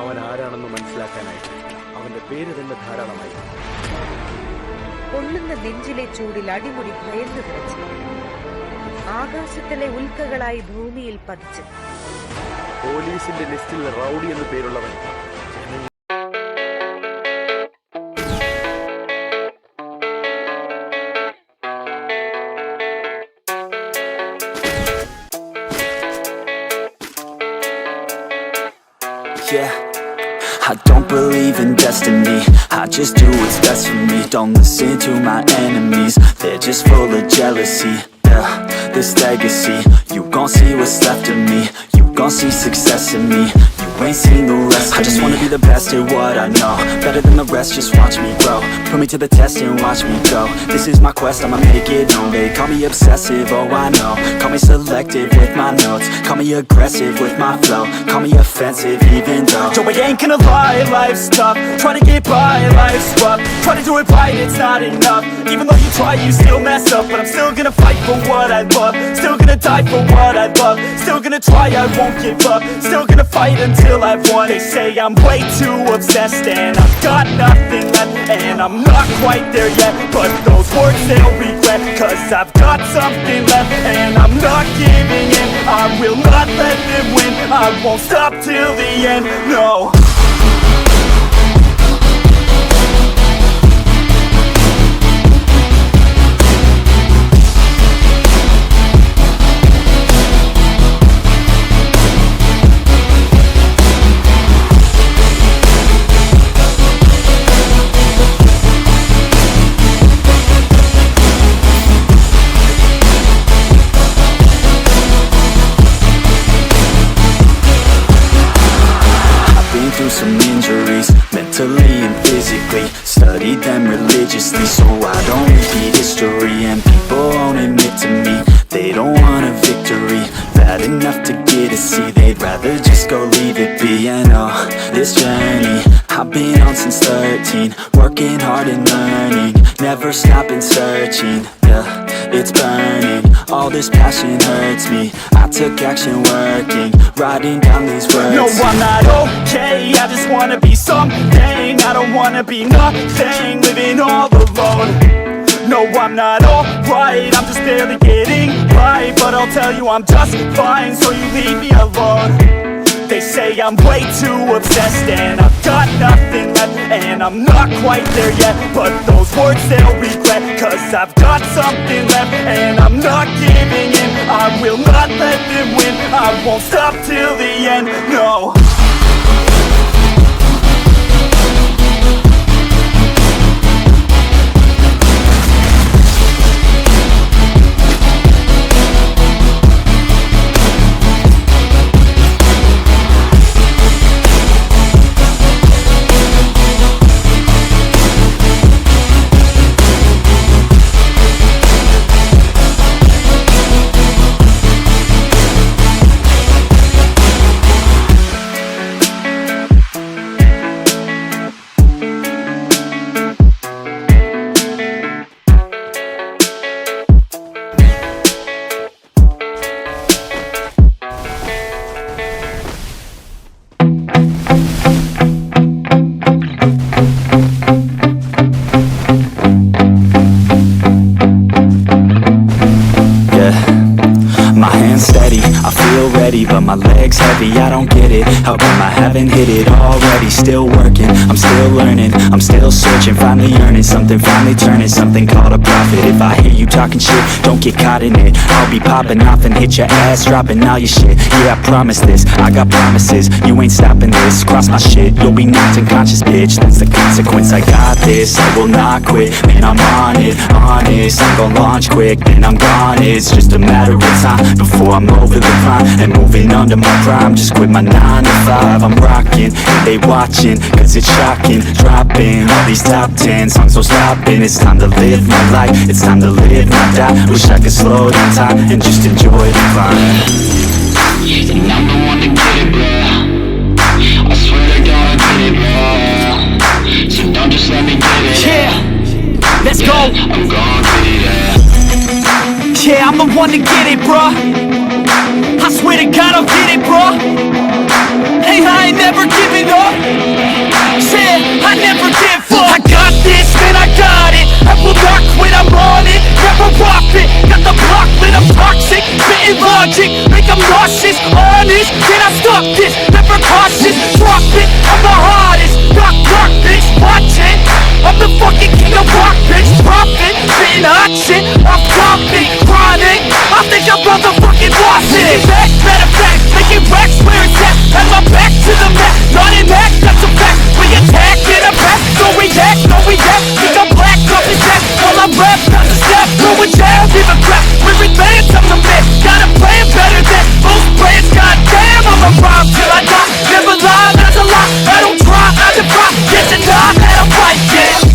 അവൻ ആരാണെന്ന് മനസ്സിലാക്കാനായിട്ട് അവന്റെ പേര് തന്നെ ധാരാളമായി. പൊള്ളുന്ന നെഞ്ചിലെ ചൂടിൽ അടിമുടി ഭയന്നു വിറച്ചു. ആകാശത്തിലെ ഉൽക്കകളായി ഭൂമിയിൽ പതിച്ചു. പോലീസിന്റെ ലിസ്റ്റിൽ റൗഡി എന്ന് പേരുള്ളവൻ Yeah, I don't believe in destiny. I just do what's best for me. Don't listen to my enemies, they're just full of jealousy. Yeah, this legacy, you gon' see what's left of me. You gon' see success in me. You ain't seen the rest of me. I just wanna be the best at what I know, better than the rest, just watch me grow. Put me to the test and watch me go. This is my quest, I'ma make it known. They call me obsessive, oh I know. Call me selective with my notes. Call me aggressive with my flow. Call me offensive even though Joe, I ain't gonna lie, life's tough. Try to get by, life's rough. Try to do it right, it's not enough. Even though you try, you still mess up. But I'm still gonna fight for what I love. Still gonna die for what I love. Still gonna try, I won't give up. Still gonna fight until I've won. They say I'm way too obsessed and I've got nothing left. And I'm not quite there yet, but those words they'll regret. Cause I've got something left and I'm not giving in. I will not let them win. I won't stop till the end, no. Through some injuries, mentally and physically. Studied them religiously so I don't repeat history. And people won't admit to me they don't want a victory. Bad enough to get a C, they'd rather just go leave it be. And oh, this journey I've been on since 13. Working hard and learning, never stopping searching. Yeah, it's burning, all this passion hurts me. I took action working, writing down these words. No, I'm not okay, I just wanna be something. I don't wanna be nothing, living all alone. No, I'm not alright, I'm just barely getting by. But I'll tell you I'm just fine, so you leave me alone. They say I'm way too obsessed and I've got nothing left. And I'm not quite there yet, but those words they'll regret. Cause I've got something left and I'm not giving in. I will not let them win. I won't stop till the end, no. But my legs heavy, I don't get it. How come I haven't hit it already? Still working, I'm still learning, I'm still searching. Finally earning something, finally turning something called a profit. If I hear you talking shit, don't get caught in it. I'll be popping off and hit your ass, dropping all your shit. Yeah, I promise this, I got promises. You ain't stopping this, cross my shit, you'll be knocked unconscious, bitch. That's the consequence, I got this, I will not quit. Man, I'm on it, honest. I'm gon' launch quick, then I'm gone. It's just a matter of time before I'm over the prime and moving under my prime. Just quit my 9 to 5, I'm rocking, and they watching, cause it's shocking. Dropping all these top 10 songs, so stopping. It's time to live my life, it's time to live, not die. Wish I could slow down time and just enjoy the climb. And I'm the one to get it, bro. I swear to God I get it, bro. So don't just let me get it. Yeah, let's go. I'm gon' get it, yeah. Yeah, I'm the one to get it, bro. I swear to God I'll get it, bro. Hey, I ain't never giving up. fit. Got the block lit, I'm toxic. Spitting logic, make them nauseous. Honest, can I stop this? Never cautious, drop it. I'm the hardest. Rock, rock, bitch, watch it. I'm the fucking king of rock, bitch. Profit, spitting hot shit. Off topic, chronic. I think I'm motherfucking lost it. Back, matter of fact, making racks where it's at. Have my back to the mat, not an act, that's a fact. We attack in a pack, no react, no react. Think I'm black, off his ass. While I rap, not a step, throw a jab, give a crap. We're advanced, I'm the man. Got a plan better than most brands. Goddamn, I'm a rhyme till I die. Never lie, that's a lie. I don't try, I defy. Get to die, and I'm right, yeah.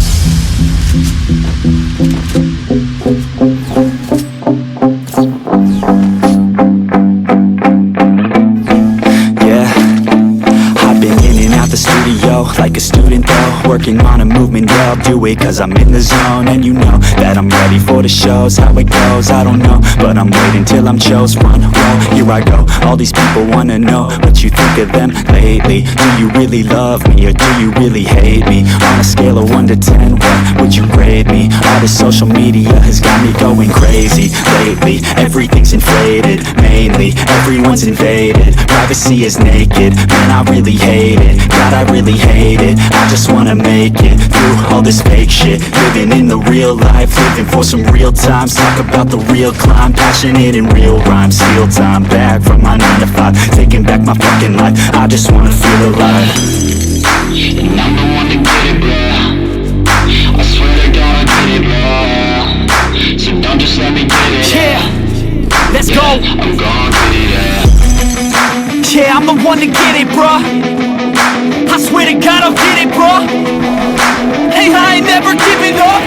Like a student though, working on a movement, yeah, I'll do it cause I'm in the zone. And you know that I'm ready for the shows. How it goes, I don't know, but I'm waiting till I'm chose. Front row, here I go. All these people wanna know what you think of them lately. Do you really love me or do you really hate me? On a scale of 1 to 10, what would you grade me? All the social media has got me going crazy lately. Everything's inflated, mainly everyone's invaded. Privacy is naked, man I really hate it. God I really hate it. I just wanna make it through all this fake shit. Living in the real life, living for some real times. Talk about the real climb, passionate in real rhymes. Steal time back from my 9 to 5, taking back my fucking life. I just wanna feel alive. And I'm the one to get it, bro. I swear to God I get it, bro. So don't just let me get it. Yeah, let's go. I'm gon' get it, yeah, I'm the one to get it, bro. I swear to God I'll get it, bro. Hey, I ain't never giving up.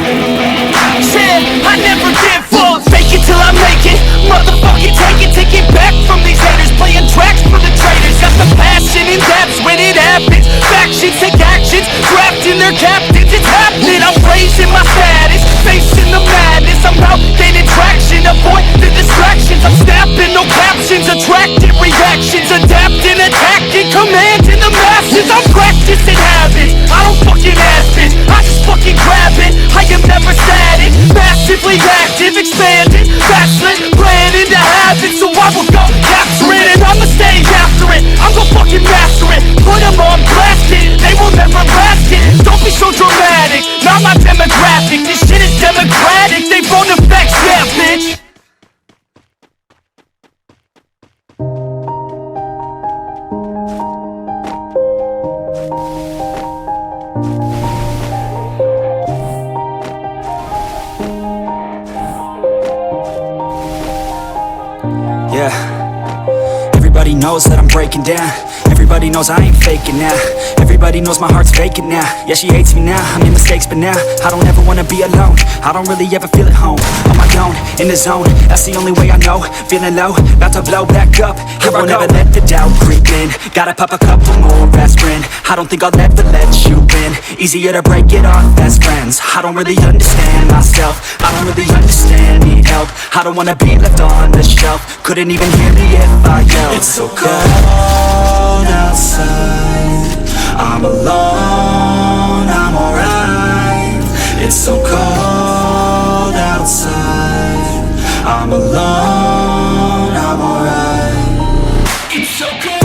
Yeah, I never give up. Fake it till I make it. Motherfucking take it back from these haters. Playing tracks for the traitors. Got the passion in depths when it happens. Factions take actions, drafting their captains. It's happening, I'm raising my status. Facing the madness, I'm out gaining traction. Avoid the distractions, I'm snapping, no captions. Attracting reactions, adapting, attacking, commanding the masses. I'm practicing habits, I don't fucking ask it. I just fucking grab it, I am never static. Massively active, expanding, backslid, playing into habits. So I will go capture it and I'ma stay after it. I'm gon' fucking master it, put them on blast it. They will never last it, don't be so dramatic. Not my demographic, this shit is democratic. They phone effects, yeah bitch. Yeah, everybody knows that I'm breaking down. Everybody knows I ain't faking now. Everybody knows my heart's vacant now. Yeah, she hates me now, I made mistakes but now I don't ever wanna be alone. I don't really ever feel at home. On my own, in the zone, that's the only way I know. Feeling low, about to blow back up. Here I won't ever let the doubt creep in. Gotta pop a couple more aspirin. I don't think I'll ever let you in. Easier to break it off best friends. I don't really understand myself, I don't really understand, need help. I don't wanna be left on the shelf. Couldn't even hear me if I yelled. It's so cold outside, I'm alone, I'm alright. It's so cold outside, I'm alone, I'm alright. It's so cold.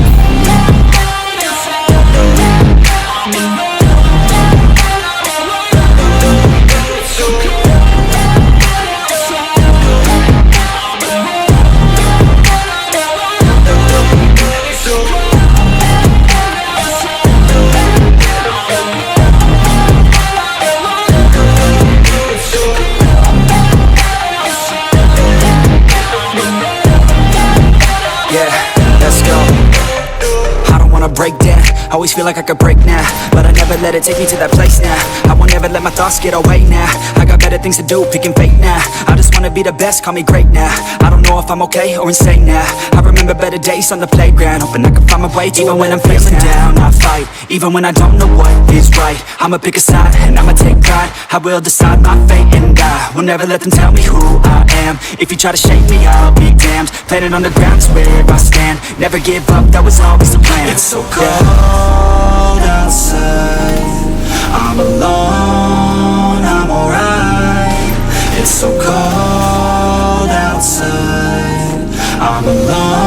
Break down, always feel like I could break now, but I never let it take me to that place now. I won't ever let my thoughts get away now. I got better things to do, picking fate now. I just wanna be the best, call me great now. I don't know if I'm okay or insane now. I remember better days on the playground, hoping I can find my way. Even when I'm feeling down, I fight. Even when I don't know what is right, I'ma pick a side and I'ma take pride. I will decide my fate and I will never let them tell me who I am. If you try to shake me, I'll be damned. Planet on the ground is where I stand. Never give up, that was always the plan. It's so cold outside, I'm alone, I'm alright. It's so cold I'm alone